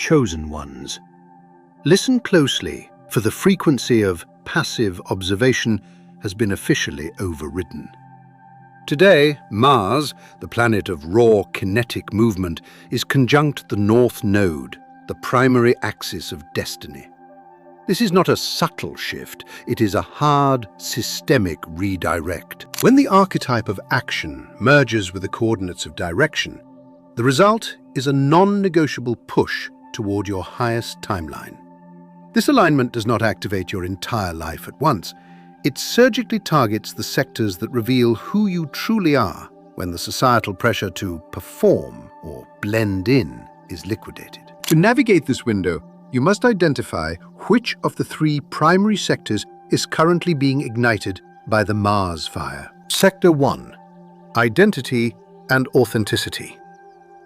chosen ones. Listen closely, for the frequency of passive observation has been officially overridden. Today, Mars, the planet of raw kinetic movement, is conjunct the North Node, the primary axis of destiny. This is not a subtle shift, it is a hard, systemic redirect. When the archetype of action merges with the coordinates of direction, the result is a non-negotiable push toward your highest timeline. This alignment does not activate your entire life at once. It surgically targets the sectors that reveal who you truly are when the societal pressure to perform or blend in is liquidated. To navigate this window, you must identify which of the three primary sectors is currently being ignited by the Mars fire. Sector 1. Identity and authenticity.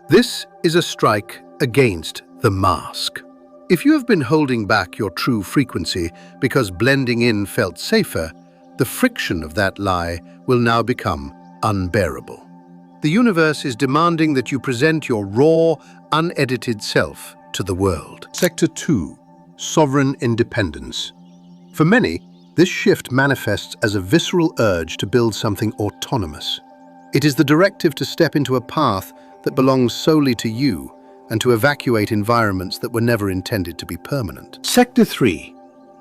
This is a strike against the mask. If you have been holding back your true frequency because blending in felt safer, the friction of that lie will now become unbearable. The universe is demanding that you present your raw, unedited self to the world. Sector 2. Sovereign independence. For many, this shift manifests as a visceral urge to build something autonomous. It is the directive to step into a path that belongs solely to you and to evacuate environments that were never intended to be permanent. Sector 3.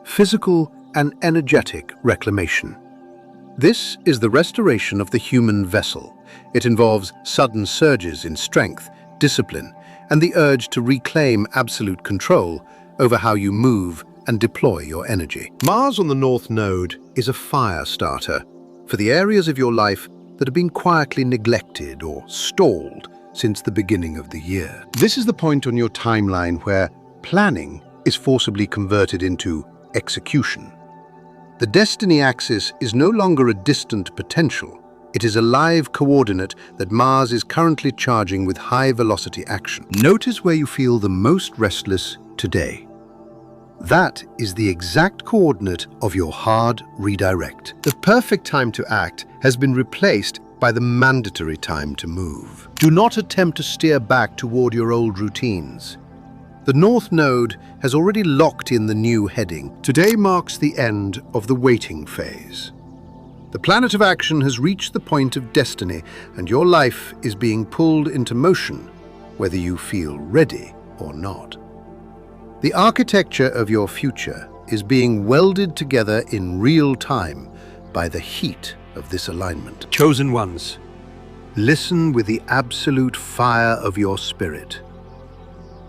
Physical and energetic reclamation. This is the restoration of the human vessel. It involves sudden surges in strength, discipline, and the urge to reclaim absolute control over how you move and deploy your energy. Mars on the North Node is a fire starter for the areas of your life that have been quietly neglected or stalled since the beginning of the year. This is the point on your timeline where planning is forcibly converted into execution. The destiny axis is no longer a distant potential. It is a live coordinate that Mars is currently charging with high-velocity action. Notice where you feel the most restless today. That is the exact coordinate of your hard redirect. The perfect time to act has been replaced by the mandatory time to move. Do not attempt to steer back toward your old routines. The North Node has already locked in the new heading. Today marks the end of the waiting phase. The planet of action has reached the point of destiny, and your life is being pulled into motion, whether you feel ready or not. The architecture of your future is being welded together in real time by the heat of this alignment. Chosen ones, listen with the absolute fire of your spirit.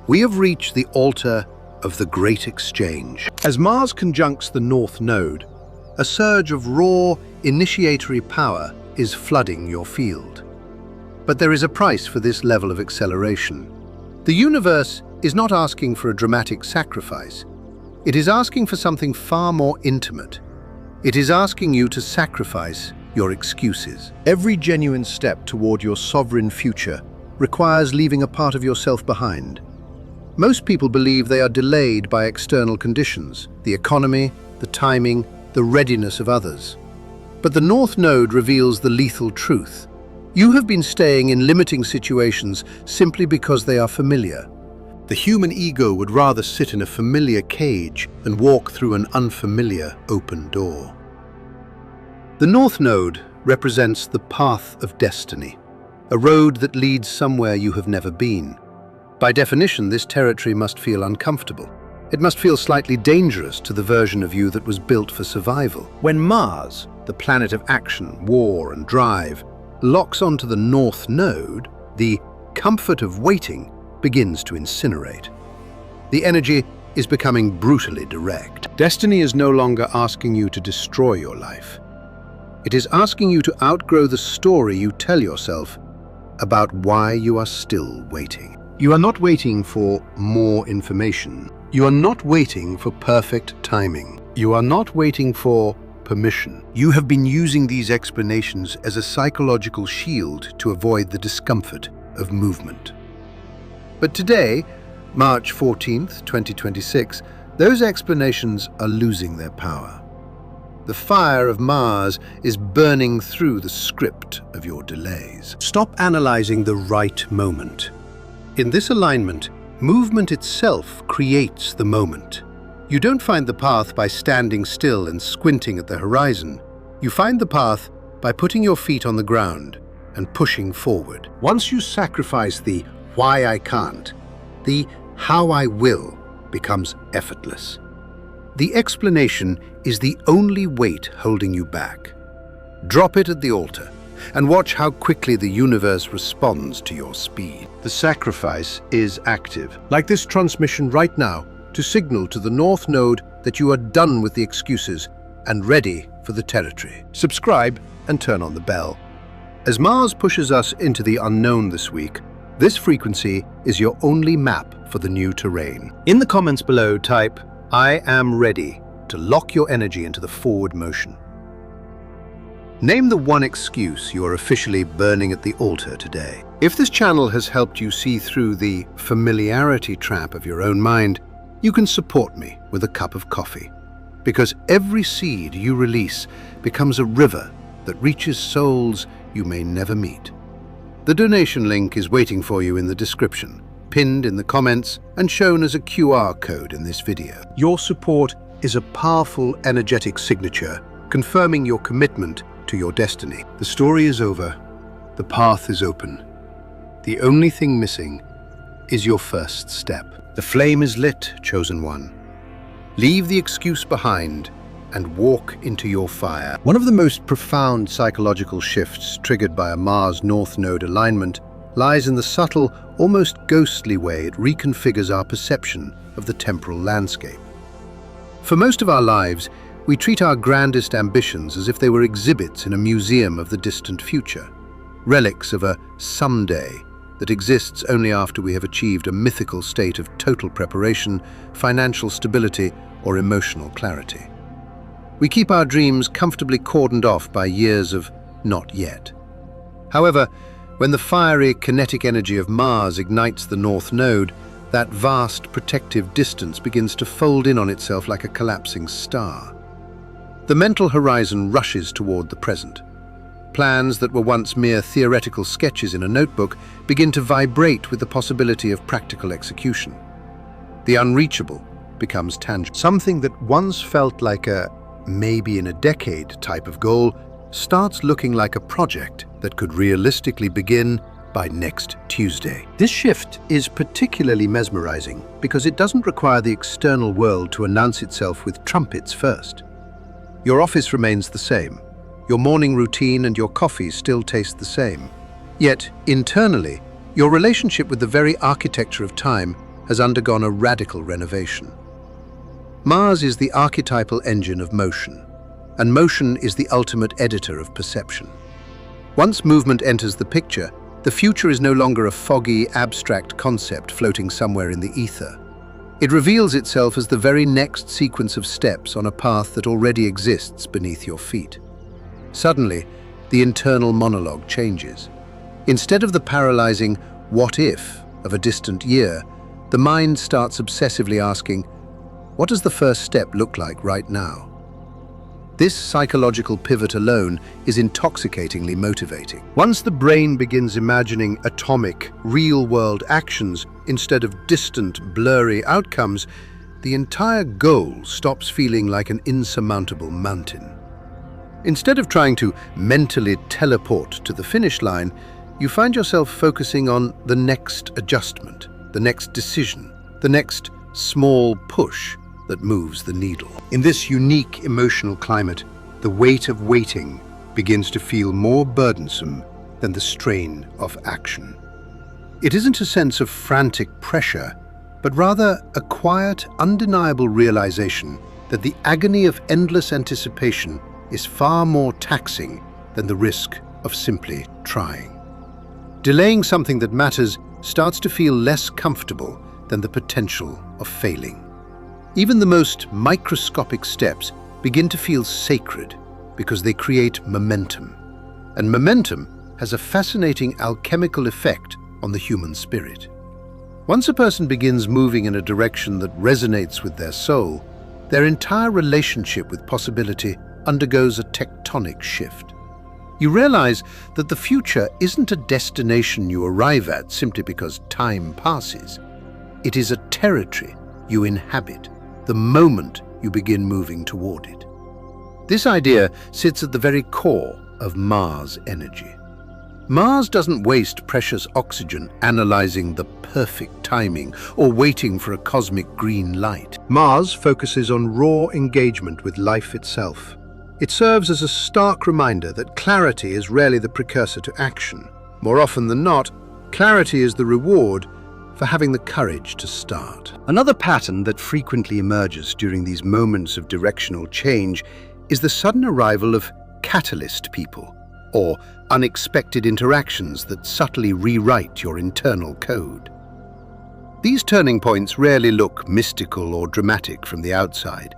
We have reached the altar of the Great Exchange. As Mars conjuncts the North Node, a surge of raw, initiatory power is flooding your field. But there is a price for this level of acceleration. The universe is not asking for a dramatic sacrifice. It is asking for something far more intimate. It is asking you to sacrifice your excuses. Every genuine step toward your sovereign future requires leaving a part of yourself behind. Most people believe they are delayed by external conditions, the economy, the timing, the readiness of others. But the North Node reveals the lethal truth. You have been staying in limiting situations simply because they are familiar. The human ego would rather sit in a familiar cage than walk through an unfamiliar open door. The North Node represents the path of destiny, a road that leads somewhere you have never been. By definition, this territory must feel uncomfortable. It must feel slightly dangerous to the version of you that was built for survival. When Mars, the planet of action, war, and drive, locks onto the North Node, the comfort of waiting begins to incinerate. The energy is becoming brutally direct. Destiny is no longer asking you to destroy your life. It is asking you to outgrow the story you tell yourself about why you are still waiting. You are not waiting for more information. You are not waiting for perfect timing. You are not waiting for permission. You have been using these explanations as a psychological shield to avoid the discomfort of movement. But today, March 14th, 2026, those explanations are losing their power. The fire of Mars is burning through the script of your delays. Stop analyzing the right moment. In this alignment, Movement itself creates the moment. You don't find the path by standing still and squinting at the horizon. You find the path by putting your feet on the ground and pushing forward. Once you sacrifice the why I can't, the how I will becomes effortless. The explanation is the only weight holding you back. Drop it at the altar and watch how quickly the universe responds to your speed. The sacrifice is active, like this transmission right now, to signal to the North Node that you are done with the excuses and ready for the territory. Subscribe and turn on the bell. As Mars pushes us into the unknown this week, this frequency is your only map for the new terrain. In the comments below, type, "I am ready," to lock your energy into the forward motion. Name the one excuse you are officially burning at the altar today. If this channel has helped you see through the familiarity trap of your own mind, you can support me with a cup of coffee. Because every seed you release becomes a river that reaches souls you may never meet. The donation link is waiting for you in the description, pinned in the comments and shown as a QR code in this video. Your support is a powerful energetic signature confirming your commitment to your destiny. The story is over. The path is open. The only thing missing is your first step. The flame is lit, chosen one. Leave the excuse behind and walk into your fire. One of the most profound psychological shifts triggered by a Mars North Node alignment lies in the subtle, almost ghostly way it reconfigures our perception of the temporal landscape. For most of our lives, we treat our grandest ambitions as if they were exhibits in a museum of the distant future, relics of a someday that exists only after we have achieved a mythical state of total preparation, financial stability, or emotional clarity. We keep our dreams comfortably cordoned off by years of not yet. However, when the fiery kinetic energy of Mars ignites the North Node, that vast protective distance begins to fold in on itself like a collapsing star. The mental horizon rushes toward the present. Plans that were once mere theoretical sketches in a notebook begin to vibrate with the possibility of practical execution. The unreachable becomes tangible. Something that once felt like a maybe in a decade type of goal starts looking like a project that could realistically begin by next Tuesday. This shift is particularly mesmerizing because it doesn't require the external world to announce itself with trumpets first. Your office remains the same. Your morning routine and your coffee still taste the same. Yet, internally, your relationship with the very architecture of time has undergone a radical renovation. Mars is the archetypal engine of motion, and motion is the ultimate editor of perception. Once movement enters the picture, the future is no longer a foggy, abstract concept floating somewhere in the ether. It reveals itself as the very next sequence of steps on a path that already exists beneath your feet. Suddenly, the internal monologue changes. Instead of the paralyzing "what if" of a distant year, the mind starts obsessively asking, what does the first step look like right now? This psychological pivot alone is intoxicatingly motivating. Once the brain begins imagining atomic, real-world actions instead of distant, blurry outcomes, the entire goal stops feeling like an insurmountable mountain. Instead of trying to mentally teleport to the finish line, you find yourself focusing on the next adjustment, the next decision, the next small push that moves the needle. In this unique emotional climate, the weight of waiting begins to feel more burdensome than the strain of action. It isn't a sense of frantic pressure, but rather a quiet, undeniable realization that the agony of endless anticipation is far more taxing than the risk of simply trying. Delaying something that matters starts to feel less comfortable than the potential of failing. Even the most microscopic steps begin to feel sacred because they create momentum. And momentum has a fascinating alchemical effect on the human spirit. Once a person begins moving in a direction that resonates with their soul, their entire relationship with possibility undergoes a tectonic shift. You realize that the future isn't a destination you arrive at simply because time passes. It is a territory you inhabit the moment you begin moving toward it. This idea sits at the very core of Mars energy. Mars doesn't waste precious oxygen analyzing the perfect timing or waiting for a cosmic green light. Mars focuses on raw engagement with life itself. It serves as a stark reminder that clarity is rarely the precursor to action. More often than not, clarity is the reward for having the courage to start. Another pattern that frequently emerges during these moments of directional change is the sudden arrival of catalyst people, or unexpected interactions that subtly rewrite your internal code. These turning points rarely look mystical or dramatic from the outside.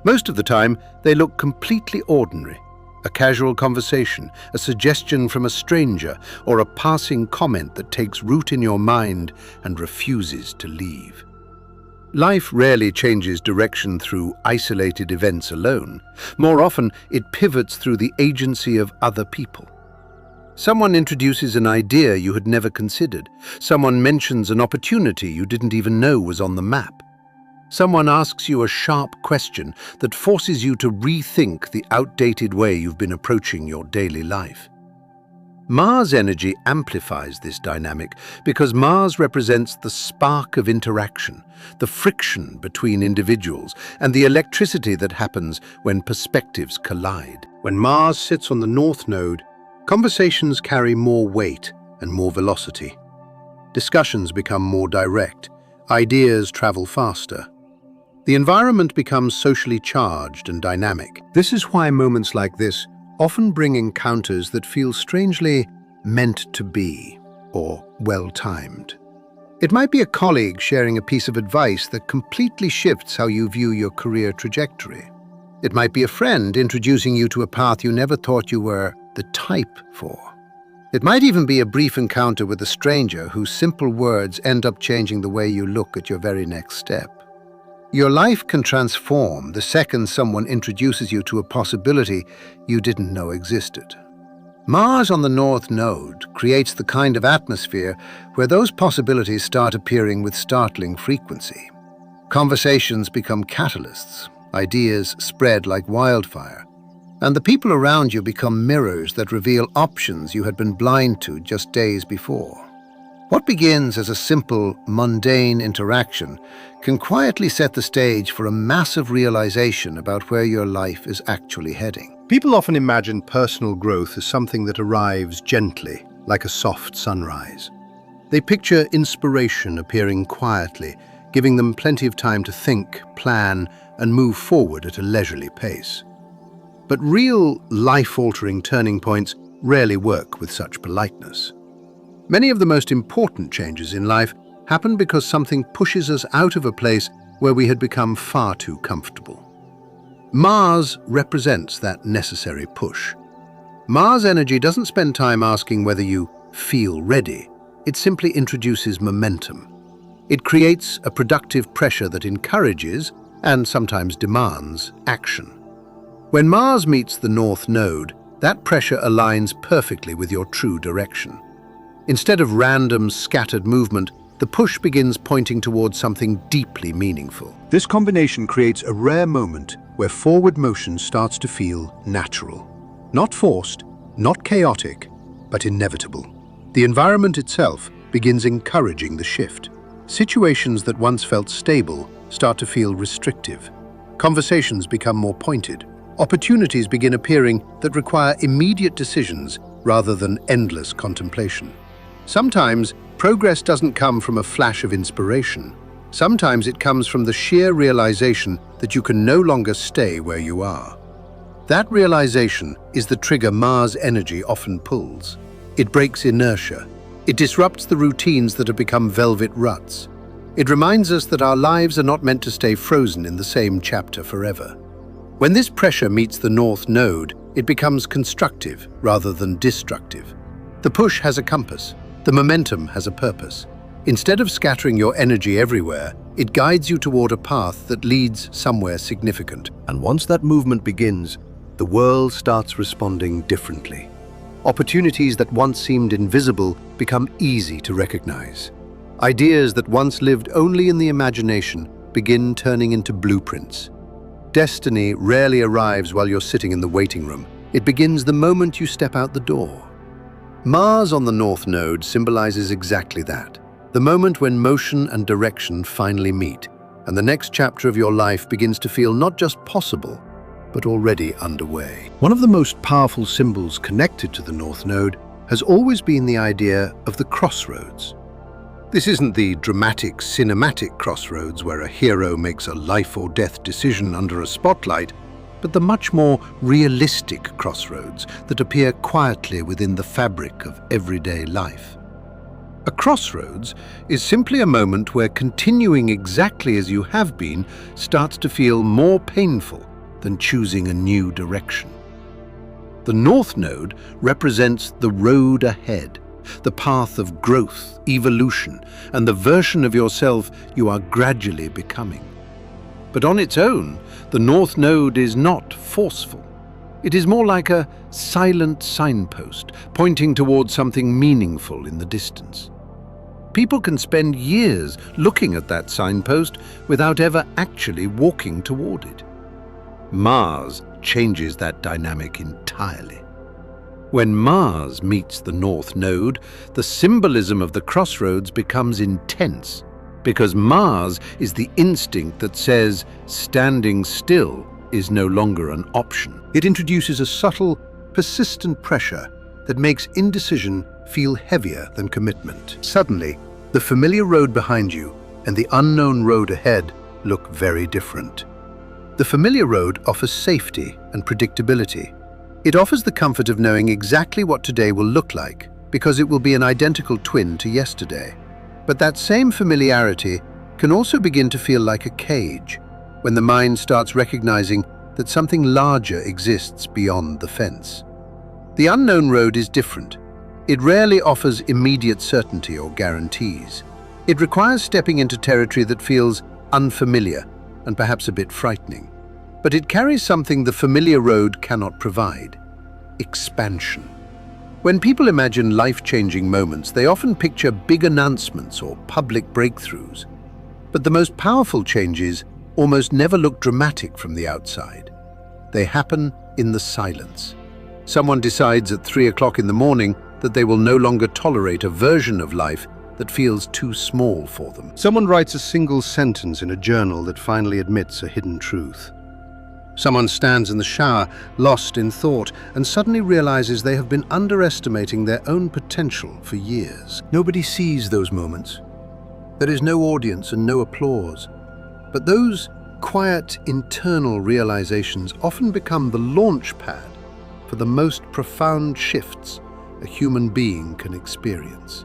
Most of the time, they look completely ordinary. A casual conversation, a suggestion from a stranger, or a passing comment that takes root in your mind and refuses to leave. Life rarely changes direction through isolated events alone. More often, it pivots through the agency of other people. Someone introduces an idea you had never considered. Someone mentions an opportunity you didn't even know was on the map. Someone asks you a sharp question that forces you to rethink the outdated way you've been approaching your daily life. Mars energy amplifies this dynamic because Mars represents the spark of interaction, the friction between individuals, and the electricity that happens when perspectives collide. When Mars sits on the North Node, conversations carry more weight and more velocity. Discussions become more direct, ideas travel faster. The environment becomes socially charged and dynamic. This is why moments like this often bring encounters that feel strangely meant to be, or well-timed. It might be a colleague sharing a piece of advice that completely shifts how you view your career trajectory. It might be a friend introducing you to a path you never thought you were the type for. It might even be a brief encounter with a stranger whose simple words end up changing the way you look at your very next step. Your life can transform the second someone introduces you to a possibility you didn't know existed. Mars on the North Node creates the kind of atmosphere where those possibilities start appearing with startling frequency. Conversations become catalysts, ideas spread like wildfire, and the people around you become mirrors that reveal options you had been blind to just days before. What begins as a simple, mundane interaction can quietly set the stage for a massive realization about where your life is actually heading. People often imagine personal growth as something that arrives gently, like a soft sunrise. They picture inspiration appearing quietly, giving them plenty of time to think, plan, and move forward at a leisurely pace. But real, life-altering turning points rarely work with such politeness. Many of the most important changes in life happen because something pushes us out of a place where we had become far too comfortable. Mars represents that necessary push. Mars energy doesn't spend time asking whether you feel ready. It simply introduces momentum. It creates a productive pressure that encourages, and sometimes demands, action. When Mars meets the North Node, that pressure aligns perfectly with your true direction. Instead of random, scattered movement, the push begins pointing towards something deeply meaningful. This combination creates a rare moment where forward motion starts to feel natural. Not forced, not chaotic, but inevitable. The environment itself begins encouraging the shift. Situations that once felt stable start to feel restrictive. Conversations become more pointed. Opportunities begin appearing that require immediate decisions rather than endless contemplation. Sometimes, progress doesn't come from a flash of inspiration. Sometimes it comes from the sheer realization that you can no longer stay where you are. That realization is the trigger Mars energy often pulls. It breaks inertia. It disrupts the routines that have become velvet ruts. It reminds us that our lives are not meant to stay frozen in the same chapter forever. When this pressure meets the North Node, it becomes constructive rather than destructive. The push has a compass. The momentum has a purpose. Instead of scattering your energy everywhere, it guides you toward a path that leads somewhere significant. And once that movement begins, the world starts responding differently. Opportunities that once seemed invisible become easy to recognize. Ideas that once lived only in the imagination begin turning into blueprints. Destiny rarely arrives while you're sitting in the waiting room. It begins the moment you step out the door. Mars on the North Node symbolizes exactly that, the moment when motion and direction finally meet, and the next chapter of your life begins to feel not just possible, but already underway. One of the most powerful symbols connected to the North Node has always been the idea of the crossroads. This isn't the dramatic, cinematic crossroads where a hero makes a life or death decision under a spotlight, but the much more realistic crossroads that appear quietly within the fabric of everyday life. A crossroads is simply a moment where continuing exactly as you have been starts to feel more painful than choosing a new direction. The North Node represents the road ahead, the path of growth, evolution, and the version of yourself you are gradually becoming. But on its own, the North Node is not forceful. It is more like a silent signpost, pointing towards something meaningful in the distance. People can spend years looking at that signpost without ever actually walking toward it. Mars changes that dynamic entirely. When Mars meets the North Node, the symbolism of the crossroads becomes intense, because Mars is the instinct that says standing still is no longer an option. It introduces a subtle, persistent pressure that makes indecision feel heavier than commitment. Suddenly, the familiar road behind you and the unknown road ahead look very different. The familiar road offers safety and predictability. It offers the comfort of knowing exactly what today will look like, because it will be an identical twin to yesterday. But that same familiarity can also begin to feel like a cage, when the mind starts recognizing that something larger exists beyond the fence. The unknown road is different. It rarely offers immediate certainty or guarantees. It requires stepping into territory that feels unfamiliar and perhaps a bit frightening. But it carries something the familiar road cannot provide: expansion. When people imagine life-changing moments, they often picture big announcements or public breakthroughs. But the most powerful changes almost never look dramatic from the outside. They happen in the silence. Someone decides at 3 o'clock in the morning that they will no longer tolerate a version of life that feels too small for them. Someone writes a single sentence in a journal that finally admits a hidden truth. Someone stands in the shower, lost in thought, and suddenly realizes they have been underestimating their own potential for years. Nobody sees those moments. There is no audience and no applause. But those quiet, internal realizations often become the launch pad for the most profound shifts a human being can experience.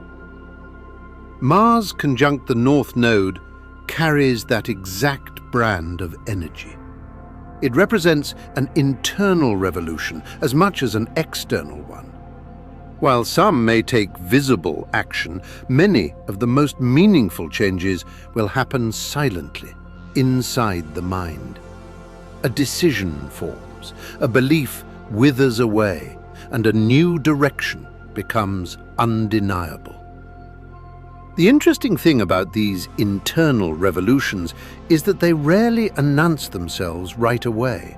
Mars conjunct the North Node carries that exact brand of energy. It represents an internal revolution as much as an external one. While some may take visible action, many of the most meaningful changes will happen silently, inside the mind. A decision forms, a belief withers away, and a new direction becomes undeniable. The interesting thing about these internal revolutions is that they rarely announce themselves right away.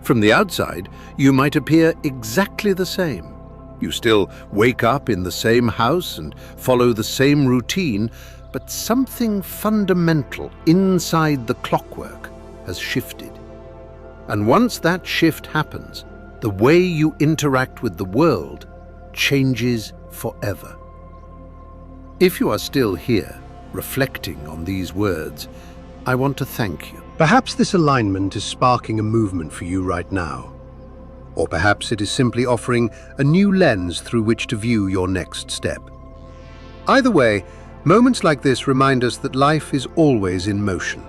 From the outside, you might appear exactly the same. You still wake up in the same house and follow the same routine, but something fundamental inside the clockwork has shifted. And once that shift happens, the way you interact with the world changes forever. If you are still here, reflecting on these words, I want to thank you. Perhaps this alignment is sparking a movement for you right now. Or perhaps it is simply offering a new lens through which to view your next step. Either way, moments like this remind us that life is always in motion,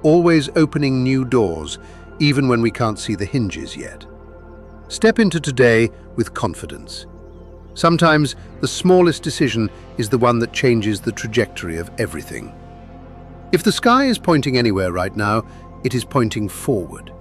always opening new doors, even when we can't see the hinges yet. Step into today with confidence. Sometimes the smallest decision is the one that changes the trajectory of everything. If the sky is pointing anywhere right now, it is pointing forward.